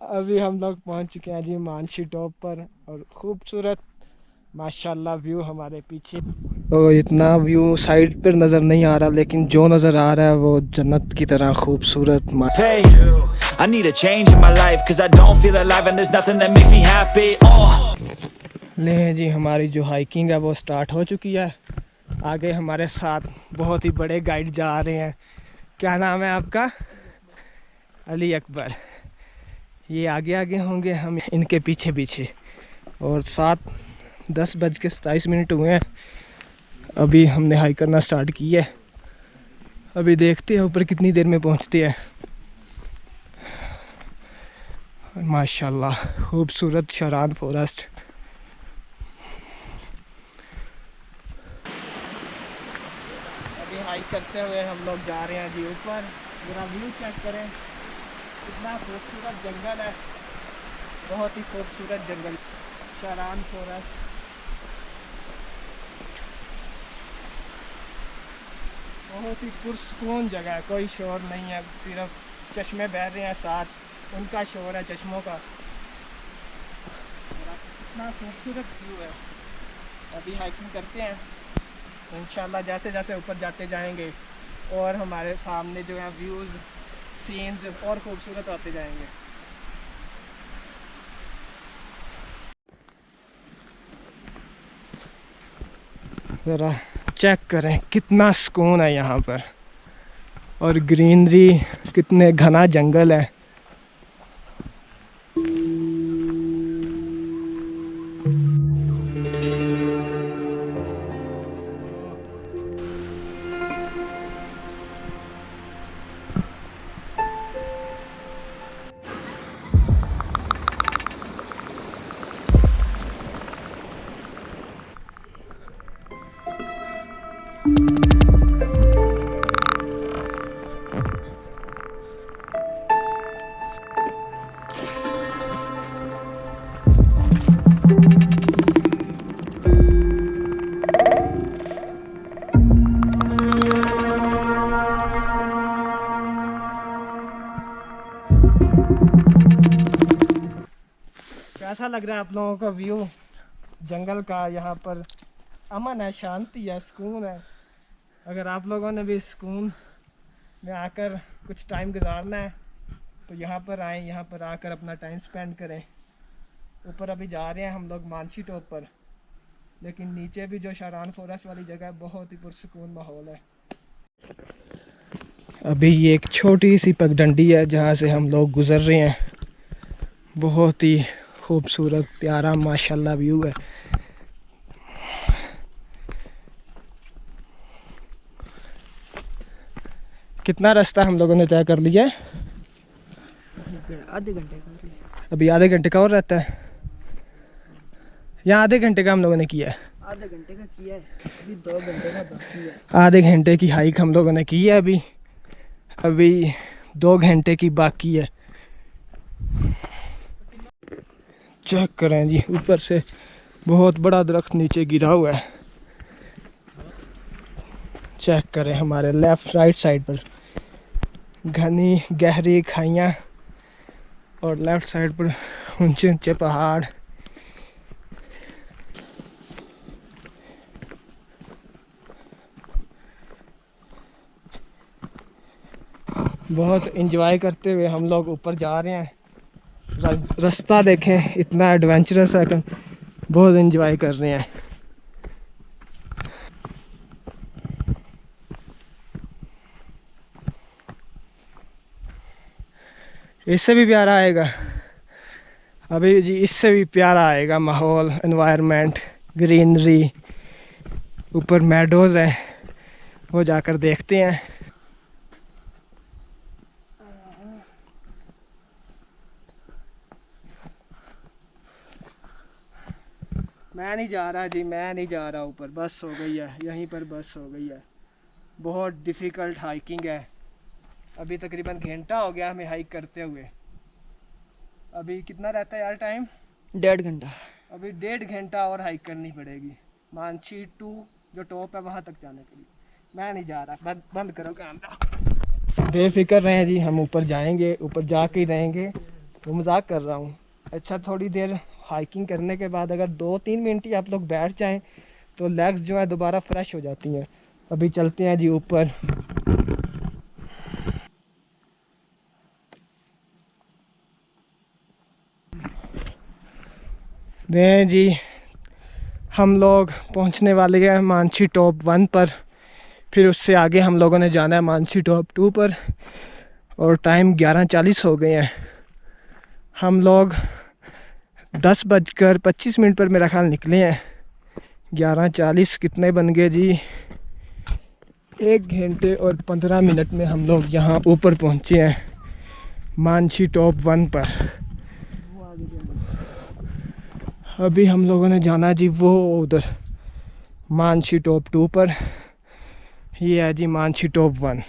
अभी हम लोग पहुंच चुके हैं जी मानसी टॉप पर और खूबसूरत माशाल्लाह व्यू हमारे पीछे। तो इतना व्यू साइड पर नज़र नहीं आ रहा, लेकिन जो नज़र आ रहा है वो जन्नत की तरह खूबसूरत। I need a change in my life cause I don't feel alive and there's nothing that makes me happy. ले जी हमारी जो हाइकिंग है वो स्टार्ट हो चुकी है। आगे हमारे साथ बहुत ही बड़े गाइड जा रहे हैं। क्या नाम है आपका? अली अकबर। ये आगे आगे होंगे, हम इनके पीछे पीछे। और 7:10:27 हुए हैं। अभी हमने हाइक करना स्टार्ट किया है। अभी देखते हैं ऊपर कितनी देर में पहुंचते हैं। माशाल्लाह खूबसूरत शरान फॉरेस्ट। अभी हाइक करते हुए हम लोग जा रहे हैं जी ऊपर। पूरा व्यू चेक करें, कितना खूबसूरत जंगल है, बहुत ही खूबसूरत जंगल शरान फॉरेस्ट। बहुत ही पुरसकून जगह है, कोई शोर नहीं है, सिर्फ चश्मे बह रहे हैं, साथ उनका शोर है चश्मों का। कितना खूबसूरत व्यू है। अभी हाइकिंग करते हैं इंशाल्लाह, जैसे जैसे ऊपर जाते जाएंगे और हमारे सामने जो है व्यूज़ सीन्स और खूबसूरत आते जाएंगे। ज़रा चेक करें कितना सुकून है यहाँ पर, और ग्रीनरी, कितने घना जंगल है। कैसा लग रहा है आप लोगों का व्यू जंगल का? यहाँ पर अमन है, शांति है, सुकून है। अगर आप लोगों ने भी सुकून में आकर कुछ टाइम गुजारना है तो यहाँ पर आएँ, यहाँ पर आकर अपना टाइम स्पेंड करें। ऊपर अभी जा रहे हैं हम लोग मानसी टॉप पर, लेकिन नीचे भी जो शारान फॉरेस्ट वाली जगह है बहुत ही पुरसुकून माहौल है। अभी ये एक छोटी सी पगडंडी है जहाँ से हम लोग गुज़र रहे हैं। बहुत ही खूबसूरत प्यारा माशाल्लाह व्यू है। कितना रास्ता हम लोगों ने तय कर लिया है? आधे घंटे का। अभी आधे घंटे का और रहता है। यहाँ आधे घंटे का हम लोगों ने किया है। आधे घंटे का किया है, अभी 2 घंटे का बाकी है। आधे घंटे की हाइक हम लोगों ने की है। अभी 2 घंटे की बाकी है। चेक करें जी, ऊपर से बहुत बड़ा दरख्त नीचे गिरा हुआ है। चेक करें हमारे लेफ़्ट राइट साइड पर घनी गहरी खाइयाँ और लेफ़्ट साइड पर ऊंचे ऊंचे पहाड़। बहुत इंजॉय करते हुए हम लोग ऊपर जा रहे हैं। रास्ता देखें, इतना एडवेंचरस है कि बहुत इंजॉय कर रहे हैं। इससे भी प्यारा आएगा अभी जी, इससे भी प्यारा आएगा माहौल, एनवायरनमेंट, ग्रीनरी। ऊपर मेडोज़ है, वो जाकर देखते हैं। मैं नहीं जा रहा जी, मैं नहीं जा रहा ऊपर, बस हो गई है, यहीं पर बस हो गई है। बहुत डिफ़िकल्ट हाइकिंग है। अभी तकरीबन घंटा हो गया हमें हाइक करते हुए। अभी कितना रहता है यार टाइम? 1.5 घंटा। अभी 1.5 घंटा और हाइक करनी पड़ेगी मानसी 2 जो टॉप है वहाँ तक जाने के लिए। मैं नहीं जा रहा, बंद करो कैमरा। बेफिक्र रहें जी, हम ऊपर जाएंगे, ऊपर जा के ही रहेंगे। वो मजाक कर रहा हूँ। अच्छा, थोड़ी देर हाइकिंग करने के बाद अगर 2-3 मिनट ही आप लोग बैठ जाएं तो लेग्स जो है दोबारा फ्रेश हो जाती हैं। अभी चलते हैं जी ऊपर। दें जी, हम लोग पहुंचने वाले हैं मानसी टॉप 1 पर। फिर उससे आगे हम लोगों ने जाना है मानसी टॉप 2 पर। और टाइम 11:40 हो गए हैं। हम लोग 10:25 पर मेरा ख्याल निकले हैं। 11:40 कितने बन गए जी? 1 घंटे और 15 मिनट में हम लोग यहाँ ऊपर पहुँचे हैं मानसी टॉप 1 पर। अभी हम लोगों ने जाना जी वो उधर मानसी टॉप 2 पर। ये है जी मानसी टॉप 1।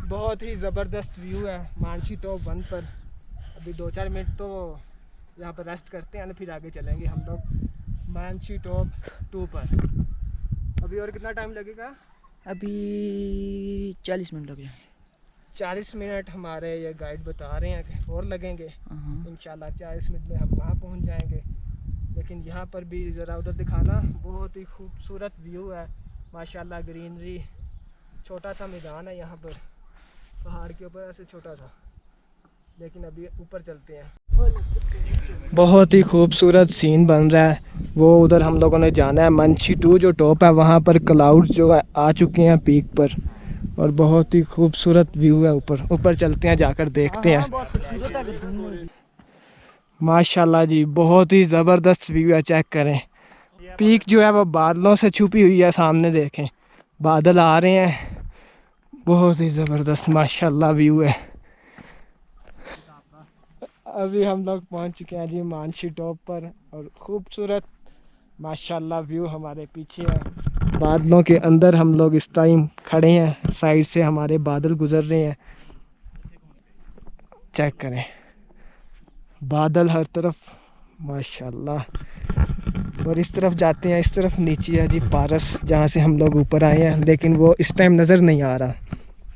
बहुत ही ज़बरदस्त व्यू है मानसी टॉप 1 पर। अभी 2-4 मिनट तो यहाँ पर रेस्ट करते हैं, फिर आगे चलेंगे हम लोग मानसी टॉप 2 पर। अभी और कितना टाइम लगेगा? अभी 40 मिनट लग जाएंगे। 40 मिनट हमारे ये गाइड बता रहे हैं कि और लगेंगे। इंशाल्लाह 40 मिनट में हम वहाँ पहुँच जाएंगे। लेकिन यहाँ पर भी ज़रा उधर दिखाना, बहुत ही खूबसूरत व्यू है माशाल्लाह। ग्रीनरी, छोटा सा मैदान है यहाँ पर पहाड़ के ऊपर, ऐसे छोटा सा। लेकिन अभी ऊपर चलते हैं। बहुत ही खूबसूरत सीन बन रहा है। वो उधर हम लोगों ने जाना है मानसी 2 जो टॉप है, वहाँ पर क्लाउड्स जो है आ चुके हैं पीक पर। और बहुत ही खूबसूरत व्यू है ऊपर। ऊपर चलते हैं, जाकर देखते हैं। माशाल्लाह जी, बहुत ही ज़बरदस्त व्यू है। चेक करें, पीक जो है वो बादलों से छुपी हुई है। सामने देखें, बादल आ रहे हैं। बहुत ही ज़बरदस्त माशाल्लाह व्यू है। अभी हम लोग पहुंच चुके हैं जी मानसी टॉप पर। और खूबसूरत माशाल्लाह व्यू हमारे पीछे है। बादलों के अंदर हम लोग इस टाइम खड़े हैं। साइड से हमारे बादल गुजर रहे हैं। चेक करें, बादल हर तरफ माशाल्लाह। और इस तरफ जाते हैं, इस तरफ नीचे है जी पारस, जहाँ से हम लोग ऊपर आए हैं। लेकिन वो इस टाइम नज़र नहीं आ रहा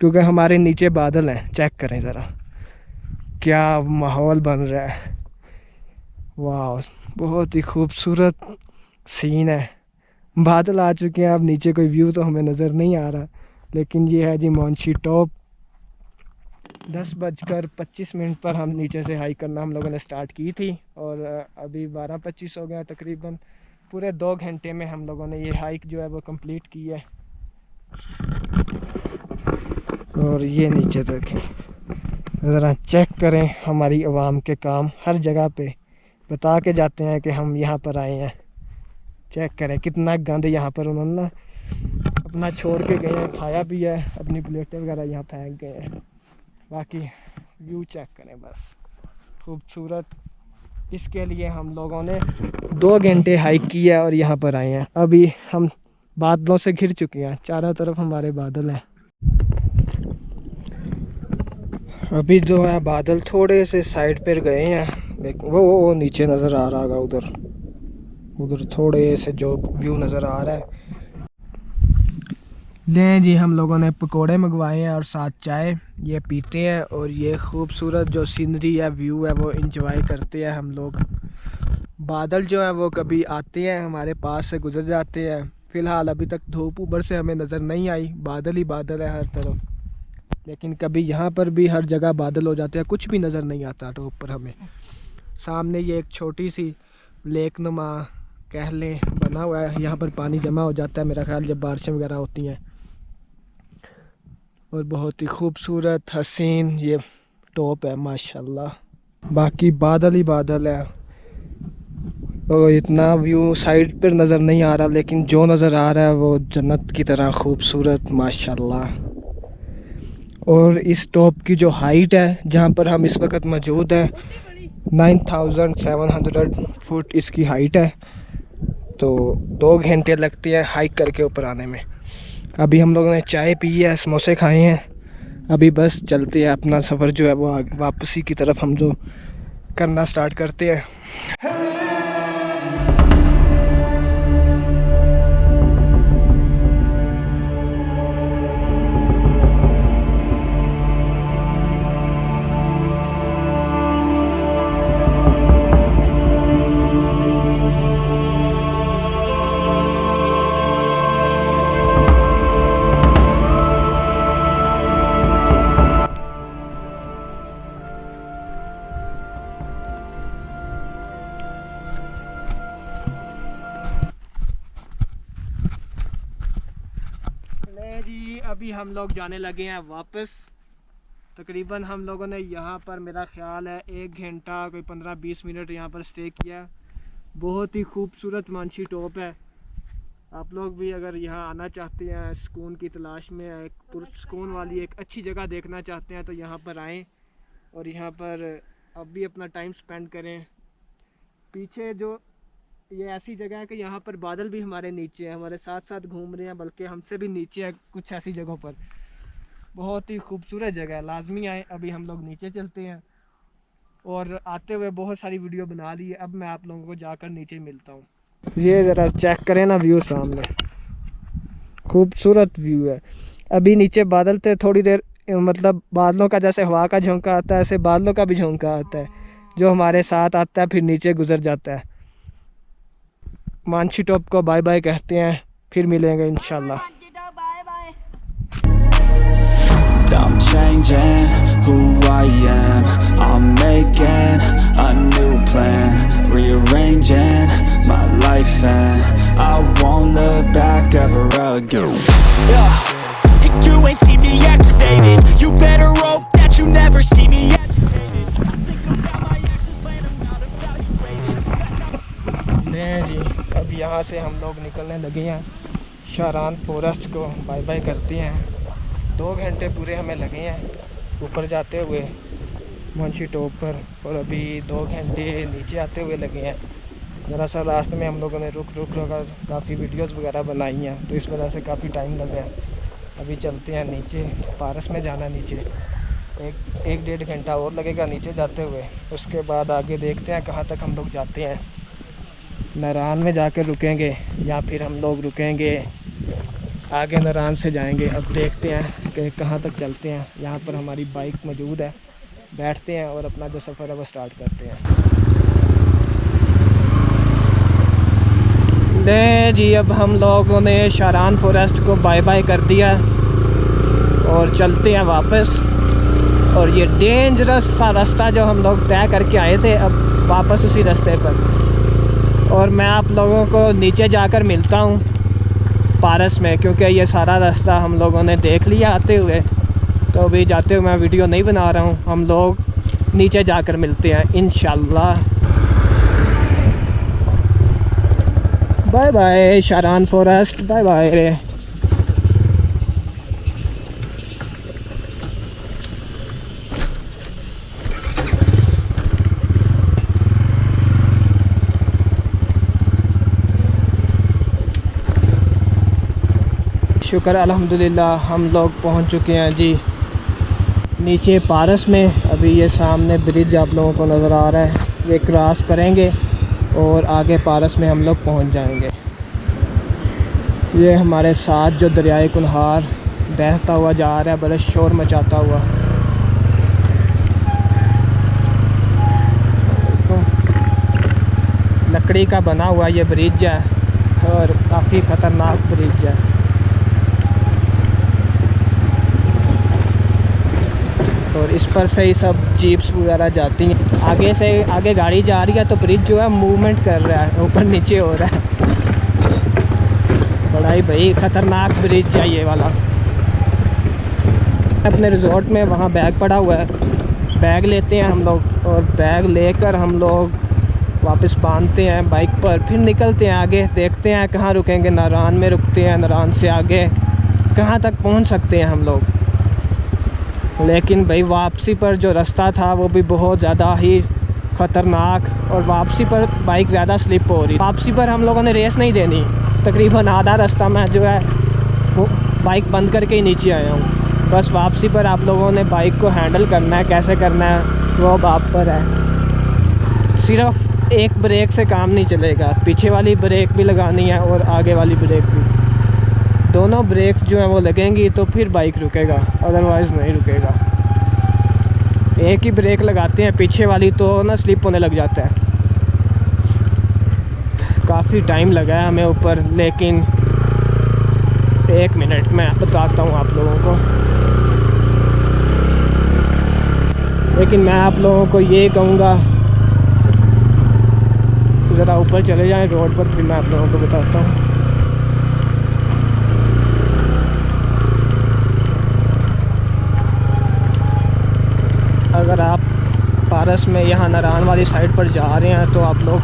क्योंकि हमारे नीचे बादल हैं। चेक करें ज़रा, क्या माहौल बन रहा है। वाह, बहुत ही खूबसूरत सीन है। बादल आ चुके हैं। अब नीचे कोई व्यू तो हमें नज़र नहीं आ रहा। लेकिन ये है जी मानसी टॉप। 10:25 पर हम नीचे से हाइक करना हम लोगों ने स्टार्ट की थी। और अभी 12:25 हो गया तकरीबन। पूरे 2 घंटे में हम लोगों ने ये हाइक जो है वो कंप्लीट की है। और ये नीचे देखें, ज़रा चेक करें हमारी आवाम के काम। हर जगह पे बता के जाते हैं कि हम यहाँ पर आए हैं। चेक करें कितना गंद यहाँ पर उन्होंने अपना छोड़ के गए हैं। खाया भी है, अपनी प्लेटें वगैरह यहाँ फेंक गए हैं। बाकी व्यू चेक करें, बस खूबसूरत। इसके लिए हम लोगों ने 2 घंटे हाइक की है और यहाँ पर आए हैं। अभी हम बादलों से घिर चुके हैं, चारों तरफ हमारे बादल हैं। अभी जो है बादल थोड़े से साइड पर गए हैं। लेकिन वो नीचे नज़र आ रहा होगा, उधर थोड़े से जो व्यू नज़र आ रहा है। लें जी, हम लोगों ने पकोड़े मंगवाए हैं और साथ चाय। ये पीते हैं और ये खूबसूरत जो सीनरी है, व्यू है, वो इंजॉय करते हैं हम लोग। बादल जो है वो कभी आते हैं हमारे पास से गुजर जाते हैं। फ़िलहाल अभी तक धूप ऊपर से हमें नज़र नहीं आई, बादल ही बादल है हर तरफ। लेकिन कभी यहाँ पर भी हर जगह बादल हो जाते हैं, कुछ भी नज़र नहीं आता टॉप पर हमें। सामने ये एक छोटी सी लेक नुमा कह लें बना हुआ है। यहाँ पर पानी जमा हो जाता है मेरा ख्याल जब बारिशें वगैरह होती हैं। और बहुत ही खूबसूरत हसीन ये टॉप है माशाल्लाह। बाकी बादल ही बादल है और इतना व्यू साइड पर नज़र नहीं आ रहा। लेकिन जो नज़र आ रहा है वो जन्नत की तरह खूबसूरत माशाल्लाह। और इस टॉप की जो हाइट है जहाँ पर हम इस वक्त मौजूद हैं, 9700 फुट इसकी हाइट है। तो 2 घंटे लगते हैं हाइक करके ऊपर आने में। अभी हम लोगों ने चाय पी है, समोसे खाए हैं। अभी बस चलते हैं, अपना सफ़र जो है वो वापसी की तरफ हम जो करना स्टार्ट करते हैं। जी अभी हम लोग जाने लगे हैं वापस। तकरीबन हम लोगों ने यहाँ पर मेरा ख्याल है 1 घंटा कोई 15-20 मिनट यहाँ पर स्टे किया। बहुत ही खूबसूरत मानसी टॉप है। आप लोग भी अगर यहाँ आना चाहते हैं, सुकून की तलाश में, एक पुरसुकून वाली एक अच्छी जगह देखना चाहते हैं तो यहाँ पर आएँ और यहाँ पर अब भी अपना टाइम स्पेंड करें। पीछे जो ये ऐसी जगह है कि यहाँ पर बादल भी हमारे नीचे हैं, हमारे साथ साथ घूम रहे हैं, बल्कि हमसे भी नीचे है कुछ ऐसी जगहों पर। बहुत ही खूबसूरत जगह है, लाजमी आए। अभी हम लोग नीचे चलते हैं और आते हुए बहुत सारी वीडियो बना ली है। अब मैं आप लोगों को जाकर नीचे मिलता हूँ। ये ज़रा चेक करें ना व्यू, सामने खूबसूरत व्यू है। अभी नीचे बादल थे, थोड़ी देर मतलब बादलों का जैसे हवा का झोंका आता है ऐसे बादलों का भी झोंका आता है जो हमारे साथ आता है फिर नीचे गुजर जाता है। मानसी टॉप को बाय बाय कहते हैं, फिर मिलेंगे इंशाल्लाह। I'm changing who I am. I'm making a new plan, rearranging my life, and I won't look back ever again. Yeah, and you ain't see me activated. You better hope that you never see me agitated. I think about my actions, plan them out, evaluated. जी अब यहाँ से हम लोग निकलने लगे हैं। शारान forest को bye bye करते हैं। 2 घंटे पूरे हमें लगे हैं ऊपर जाते हुए मानसी टॉप पर, और अभी 2 घंटे नीचे आते हुए लगे हैं। दरअसल रास्ते में हम लोगों ने रुक कर काफ़ी वीडियोस वगैरह बनाई हैं, तो इस वजह से काफ़ी टाइम लगा है। अभी चलते हैं नीचे, पारस में जाना नीचे। 1-1.5 घंटा और लगेगा नीचे जाते हुए। उसके बाद आगे देखते हैं कहाँ तक हम लोग जाते हैं। नारान में जाकर रुकेंगे या फिर हम लोग रुकेंगे आगे नारान से जाएंगे। अब देखते हैं कि कहाँ तक चलते हैं। यहाँ पर हमारी बाइक मौजूद है, बैठते हैं और अपना जो सफ़र है वो स्टार्ट करते हैं। ले जी अब हम लोगों ने शारान फॉरेस्ट को बाय बाय कर दिया और चलते हैं वापस। और ये डेंजरस सा रास्ता जो हम लोग तय करके आए थे, अब वापस उसी रास्ते पर। और मैं आप लोगों को नीचे जाकर मिलता हूँ पारस में, क्योंकि ये सारा रास्ता हम लोगों ने देख लिया आते हुए, तो अभी जाते हुए मैं वीडियो नहीं बना रहा हूँ। हम लोग नीचे जाकर मिलते हैं इंशाल्लाह। Bye bye Sharaan forest, bye bye. शुक्र अल्हम्दुलिल्लाह हम लोग पहुंच चुके हैं जी नीचे पारस में। अभी ये सामने ब्रिज आप लोगों को नज़र आ रहा है, ये क्रॉस करेंगे और आगे पारस में हम लोग पहुंच जाएंगे। ये हमारे साथ जो दरियाए कुनहार बहता हुआ जा रहा है, बड़ा शोर मचाता हुआ। लकड़ी का बना हुआ ये ब्रिज है और काफ़ी ख़तरनाक ब्रिज है। और इस पर से ही सब जीप्स वगैरह जाती हैं। आगे से आगे गाड़ी जा रही है तो ब्रिज जो है मूवमेंट कर रहा है, ऊपर नीचे हो रहा है। बड़ा ही भाई ख़तरनाक ब्रिज है ये वाला। अपने रिजॉर्ट में वहाँ बैग पड़ा हुआ है, बैग लेते हैं हम लोग और बैग लेकर हम लोग वापस बांधते हैं बाइक पर, फिर निकलते हैं आगे। देखते हैं कहाँ रुकेंगे। नारान में रुकते हैं, नारान से आगे कहाँ तक पहुँच सकते हैं हम लोग। लेकिन भाई वापसी पर जो रास्ता था वो भी बहुत ज़्यादा ही ख़तरनाक, और वापसी पर बाइक ज़्यादा स्लिप हो रही। वापसी पर हम लोगों ने रेस नहीं देनी, तकरीबन आधा रास्ता मैं जो है वो बाइक बंद करके ही नीचे आया हूँ। बस वापसी पर आप लोगों ने बाइक को हैंडल करना है, कैसे करना है वो अब आप पर है। सिर्फ एक ब्रेक से काम नहीं चलेगा, पीछे वाली ब्रेक भी लगानी है और आगे वाली ब्रेक भी। दोनों ब्रेक्स जो हैं वो लगेंगी तो फिर बाइक रुकेगा, अदरवाइज़ नहीं रुकेगा। एक ही ब्रेक लगाते हैं पीछे वाली तो ना स्लिप होने लग जाता है। काफ़ी टाइम लगा है हमें ऊपर, लेकिन 1 मिनट में बताता हूँ आप लोगों को। लेकिन मैं आप लोगों को ये कहूँगा ज़रा ऊपर चले जाएं रोड पर, फिर मैं आप लोगों को बताता हूँ। अगर आप पारस में यहाँ नारायण वाली साइड पर जा रहे हैं तो आप लोग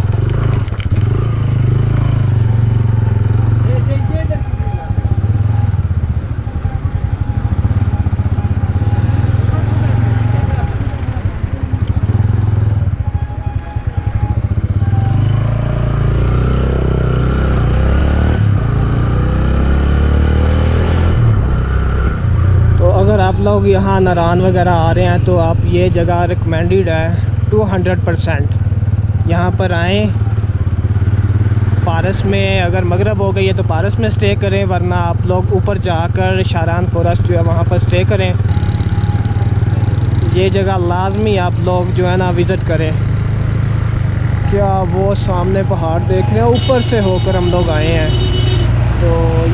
अगर आप लोग यहाँ नारायण वगैरह आ रहे हैं तो आप ये जगह रिकमेंडेड है 200%। यहाँ पर आएँ। पारस में अगर मगरिब हो गई है तो पारस में स्टे करें, वरना आप लोग ऊपर जाकर शारान फॉरेस्ट जो है वहाँ पर स्टे करें। ये जगह लाजमी आप लोग जो है ना विज़िट करें। क्या वो सामने पहाड़ देख रहे हैं, ऊपर से होकर हम लोग आए हैं, तो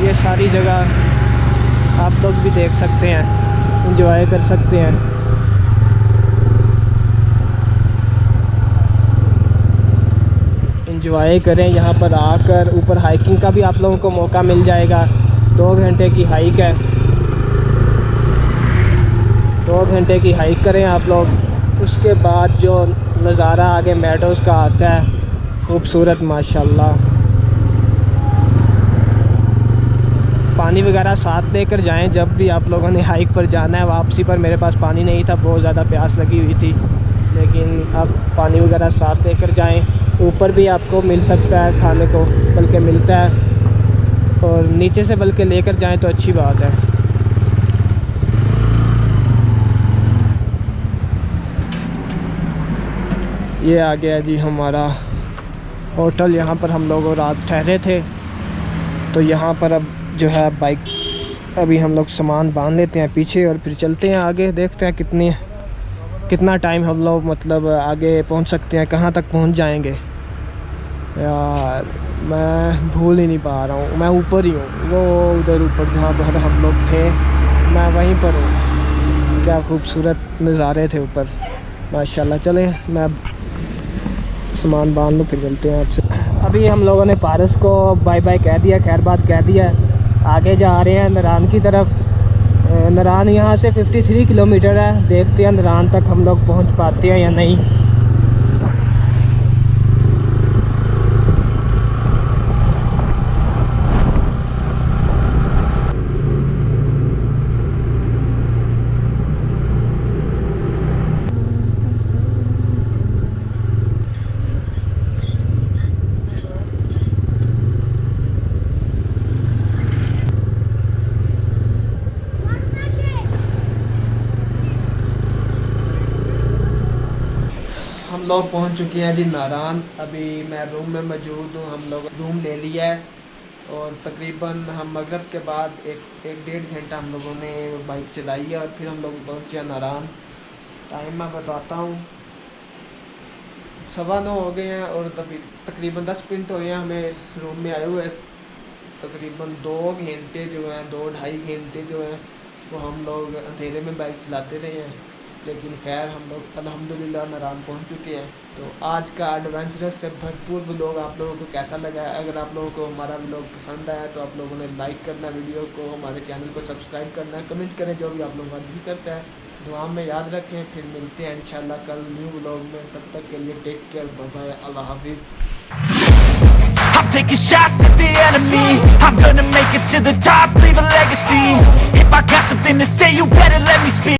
ये सारी जगह आप लोग भी देख सकते हैं, एंजॉय कर सकते हैं। एंजॉय करें यहाँ पर आकर। ऊपर हाइकिंग का भी आप लोगों को मौका मिल जाएगा। 2 घंटे की हाइक है, 2 घंटे की हाइक करें आप लोग। उसके बाद जो नज़ारा आगे मेडोज़ का आता है, खूबसूरत माशाल्लाह। पानी वगैरह साथ लेकर जाएं जब भी आप लोगों ने हाइक पर जाना है। वापसी पर मेरे पास पानी नहीं था, बहुत ज़्यादा प्यास लगी हुई थी, लेकिन अब पानी वगैरह साथ लेकर जाएं। ऊपर भी आपको मिल सकता है खाने को, बल्कि मिलता है, और नीचे से बल्कि लेकर जाएं तो अच्छी बात है। ये आ गया जी हमारा होटल। यहाँ पर हम लोग रात ठहरे थे, तो यहाँ पर अब जो है बाइक अभी हम लोग सामान बांध लेते हैं पीछे और फिर चलते हैं आगे। देखते हैं कितना टाइम हम लोग मतलब आगे पहुंच सकते हैं, कहां तक पहुंच जाएंगे। यार मैं भूल ही नहीं पा रहा हूं, मैं ऊपर ही हूं, वो उधर ऊपर जहां पर हम लोग थे मैं वहीं पर हूं। क्या खूबसूरत नज़ारे थे ऊपर माशाल्लाह। चलें मैं सामान बांध लूँ फिर चलते हैं आपसे। अभी हम लोगों ने पारस को बाय बाय कह दिया, खैर बात कह दिया। आगे जा रहे हैं नारायण की तरफ। नारायण यहाँ से 53 किलोमीटर है। देखते हैं नारायण तक हम लोग पहुँच पाते हैं या नहीं। हम लोग पहुंच चुके हैं जी नारायण। अभी मैं रूम में मौजूद हूँ। हम लोग रूम ले लिया है और तकरीबन हम मगरिब के बाद एक डेढ़ घंटा हम लोगों ने बाइक चलाई है और फिर हम लोग पहुँचे हैं नारायण। टाइम मैं बताता हूँ, 9:15 हो गए हैं और तकरीबन 10 मिनट हुए हैं हमें रूम में आए हुए। तकरीबन 2 घंटे जो हैं, 2-2.5 घंटे जो हैं वो हम लोग अंधेरे में बाइक चलाते रहे हैं, लेकिन खैर हम लोग अल्हम्दुलिल्लाह नारायण पहुंच चुके हैं। तो आज का एडवेंचरस से भरपूर व्लॉग आप लोगों को कैसा लगा है? अगर आप लोगों को हमारा व्लॉग पसंद आया तो आप लोगों ने लाइक करना, वीडियो को, हमारे चैनल को सब्सक्राइब करना, कमेंट करें, जो भी आप लोग मर्जी करता है। दुआ में याद रखें। फिर मिलते हैं इंशाल्लाह कल न्यू व्लॉग में। तब तक के लिए टेक केयर, बाय बाय, अल्लाह हाफिज़। I'm taking shots at the enemy. I'm gonna make it to the top, leave a legacy. If I got something to say, you better let me speak.